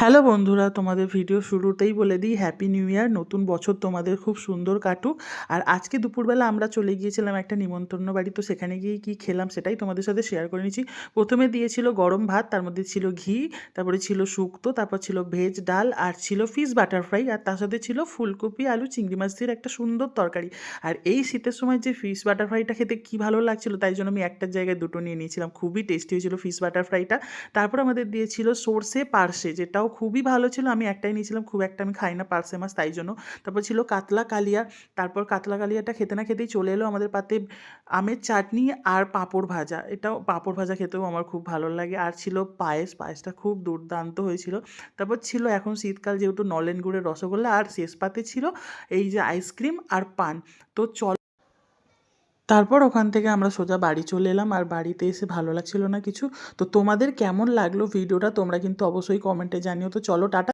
Hello বন্ধুরা, তোমাদের video শুরুতেই বলে দিই হ্যাপি নিউ ইয়ার। নতুন বছর তোমাদের খুব সুন্দর কাটুক। আর আজকে দুপুরবেলা আমরা চলে গিয়েছিলাম একটা নিমন্ত্রণ বাড়ি, তো সেখানে গিয়ে কী খেলাম সেটাই তোমাদের সাথে শেয়ার করে নিচ্ছি। প্রথমে দিয়েছিল গরম ভাত, তার মধ্যে ছিল ঘি, তারপরে ছিল শুক্তো, তারপর ছিল ভেজ ডাল, আর ছিল ফিশ বাটার ফ্রাই, আর তার সাথে ছিল ফুলকপি আলু চিংড়ি মাছ দিয়ে একটা সুন্দর তরকারি। আর এই শীতের সময় যে ফিশ বাটার ফ্রাইটা খেতে কী ভালো লাগছিল, তাই জন্য আমি একটার জায়গায় দুটো নিয়ে নিয়েছিলাম। খুবই টেস্টি হয়েছিল ফিশ বাটার ফ্রাইটা। তারপর আমাদের দিয়েছিল সর্ষে পার্শে, যেটাও খুবই ভালো ছিল। আমি একটাই নিয়েছিলাম, খুব একটা আমি খাই না পার্শে মাছ, তাই জন্য। তারপর ছিল কাতলা কালিয়া। তারপর কাতলা কালিয়াটা খেতে না খেতেই চলে এলো আমাদের পাতে আমের চাটনি আর পাঁপড় ভাজা। এটাও পাঁপড় ভাজা খেতেও আমার খুব ভালো লাগে। আর ছিল পায়েস, পায়েসটা খুব দুর্দান্ত হয়েছিল। তারপর ছিল এখন শীতকাল যেহেতু নলেন গুড়ের রসগোল্লা, আর শেষ পাতে ছিল এই যে আইসক্রিম আর পান। তো তারপর ওখান থেকে আমরা সোজা বাড়ি চলে এলাম, আর বাড়িতে এসে ভালো লাগছিল না কিছু। তো তোমাদের কেমন লাগলো ভিডিওটা তোমরা কিন্তু অবশ্যই কমেন্টে জানিও। তো চলো টাটা।